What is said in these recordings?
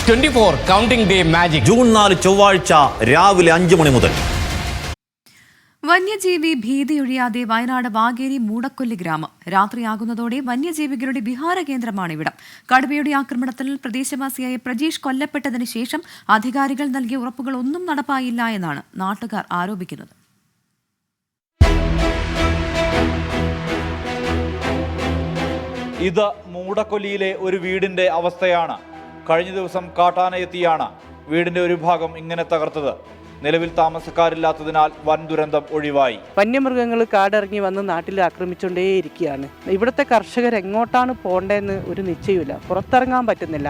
24 counting day magic June 4 ചൊവ്വാഴ്ച രാവിലെ 5 മണി മുതൽ. വന്യജീവി ഭീതിയൊഴിയാതെ വയനാട് വാഗേരി മൂടക്കൊല്ലി ഗ്രാമം. രാത്രിയാകുന്നതോടെ വന്യജീവികളുടെ വിഹാര കേന്ദ്രമാണ് ഇവിടം. കടുവയുടെ ആക്രമണത്തിൽ പ്രദേശവാസിയായ പ്രജീഷ് കൊല്ലപ്പെട്ടതിന് ശേഷം അധികാരികൾ നൽകിയ ഉറപ്പുകൾ ഒന്നും നടപ്പായില്ല എന്നാണ് നാട്ടുകാർ ആരോപിക്കുന്നത്. ഇത് മൂടക്കൊല്ലിയിലെ ഒരു വീടിന്റെ അവസ്ഥയാണ്. കഴിഞ്ഞ ദിവസം കാട്ടാനയെത്തിയാണ് വീടിന്റെ ഒരു ഭാഗം ഇങ്ങനെ തകർത്തത്. നിലവിൽ താമസക്കാരില്ലാത്തതിനാൽ വൻ ദുരന്തം ഒഴിവായി. വന്യമൃഗങ്ങൾ കാടിറങ്ങി വന്ന് നാട്ടിൽ ആക്രമിച്ചുകൊണ്ടേയിരിക്കുകയാണ്. ഇവിടുത്തെ കർഷകർ എങ്ങോട്ടാണ് പോകേണ്ടതെന്ന് ഒരു നിശ്ചയമില്ല. പുറത്തിറങ്ങാൻ പറ്റുന്നില്ല.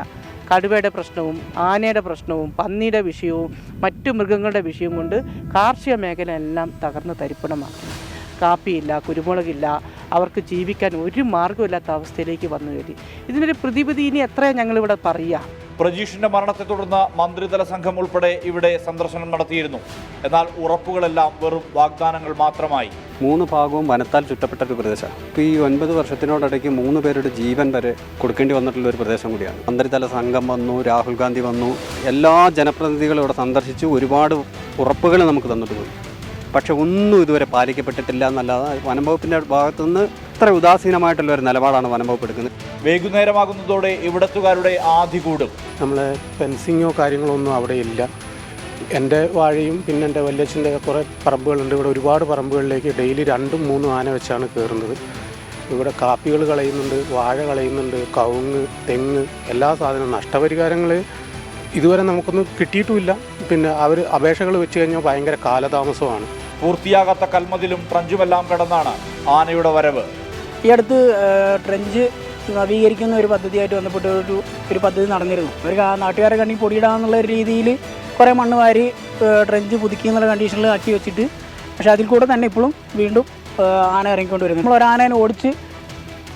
കടുവയുടെ പ്രശ്നവും ആനയുടെ പ്രശ്നവും പന്നിയുടെ വിഷയവും മറ്റു മൃഗങ്ങളുടെ വിഷയവും കൊണ്ട് കാർഷിക മേഖല എല്ലാം തകർന്ന് തരിപ്പണമാക്കുന്നു. കാപ്പിയില്ല, കുരുമുളകില്ല, അവർക്ക് ജീവിക്കാൻ ഒരു മാർഗ്ഗമില്ലാത്ത അവസ്ഥയിലേക്ക് വന്നു കയറി. ഇതിനൊരു പ്രതിവിധി ഇനി എത്രയാണ് ഞങ്ങളിവിടെ പറയുക? പ്രജീഷിന്റെ മരണത്തെ തുടർന്ന് മന്ത്രിതല സംഘം ഉൾപ്പെടെ ഇവിടെ സന്ദർശനം നടത്തിയിരുന്നു. എന്നാൽ ഉറപ്പുകളെല്ലാം വെറും വാഗ്ദാനങ്ങൾ മാത്രമായി. 3 ഭാഗവും വനത്താൽ ചുറ്റപ്പെട്ട ഒരു പ്രദേശമാണ്. ഇപ്പോൾ ഈ 9 വർഷത്തിനോടിടയ്ക്ക് 3 പേരുടെ ജീവൻ വരെ കൊടുക്കേണ്ടി വന്നിട്ടുള്ള ഒരു പ്രദേശം കൂടിയാണ്. മന്ത്രിതല സംഘം വന്നു, രാഹുൽ ഗാന്ധി വന്നു, എല്ലാ ജനപ്രതിനിധികളും ഇവിടെ സന്ദർശിച്ചു, ഒരുപാട് ഉറപ്പുകൾ നമുക്ക് തന്നിട്ട് പോയി. പക്ഷെ ഒന്നും ഇതുവരെ പാലിക്കപ്പെട്ടിട്ടില്ല എന്നല്ലാതെ വനം വകുപ്പിൻ്റെ ഭാഗത്തുനിന്ന് ഇത്ര ഉദാസീനമായിട്ടുള്ള ഒരു നിലപാടാണ് വനം വകുപ്പ് എടുക്കുന്നത്. വൈകുന്നേരമാകുന്നതോടെ ഇവിടത്തുകാരുടെ ആധി കൂടും. നമ്മളെ ഫെൻസിങ്ങോ കാര്യങ്ങളോ ഒന്നും അവിടെ ഇല്ല. എൻ്റെ വാഴയും പിന്നെ എൻ്റെ വല്യച്ഛൻ്റെ കുറേ പറമ്പുകളുണ്ട്. ഇവിടെ ഒരുപാട് പറമ്പുകളിലേക്ക് ഡെയിലി 2-3 ആന വെച്ചാണ് കയറുന്നത്. ഇവിടെ കാപ്പികൾ കളയുന്നുണ്ട്, വാഴ കളയുന്നുണ്ട്, കവുങ്ങ്, തെങ്ങ്, എല്ലാ സാധനവും. നഷ്ടപരിഹാരങ്ങൾ ഇതുവരെ നമുക്കൊന്നും കിട്ടിയിട്ടുമില്ല. പിന്നെ അവർ അപേക്ഷകൾ വെച്ച് കഴിഞ്ഞാൽ ഭയങ്കര കാലതാമസമാണ്. പൂർത്തിയാകാത്ത കൽമതിലും ട്രഞ്ചുമെല്ലാം കടന്നാണ് ആനയുടെ വരവ്. ഈ അടുത്ത് ട്രഞ്ച് നവീകരിക്കുന്ന ഒരു പദ്ധതിയായിട്ട് ബന്ധപ്പെട്ട് ഒരു പദ്ധതി നടന്നിരുന്നു. ഒരു നാട്ടുകാരെ കണ്ടി പൊടിയിടാന്നുള്ള രീതിയിൽ കുറേ മണ്ണ് വാരി ട്രഞ്ച് പുതുക്കി എന്നുള്ള കണ്ടീഷനിൽ ആക്കി വെച്ചിട്ട്, പക്ഷേ അതിൽ കൂടെ തന്നെ ഇപ്പോഴും വീണ്ടും ആന ഇറങ്ങിക്കൊണ്ട് വരുന്നു. നമ്മൾ ഒരാനേനെ ഓടിച്ച്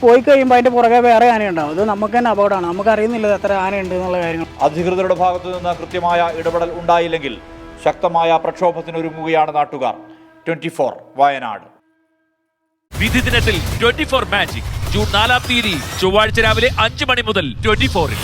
പോയി കഴിയുമ്പോൾ അതിൻ്റെ പുറകെ വേറെ ആനയുണ്ടാവും. അത് നമുക്ക് തന്നെ അപകടമാണ്. നമുക്ക് അറിയുന്നില്ല എത്ര ആനയുണ്ട് എന്നുള്ള കാര്യങ്ങൾ. അധികൃതരുടെ ഭാഗത്തു നിന്ന് കൃത്യമായ ഇടപെടൽ ഉണ്ടായില്ലെങ്കിൽ ശക്തമായ പ്രക്ഷോഭത്തിനൊരുങ്ങുകയാണ് നാട്ടുകാർ. 24 വയനാട്. വിധി ദിനത്തിൽ 24 മാജിക് ജൂൺ 4 ചൊവ്വാഴ്ച രാവിലെ 5 മണി മുതൽ 24-ൽ.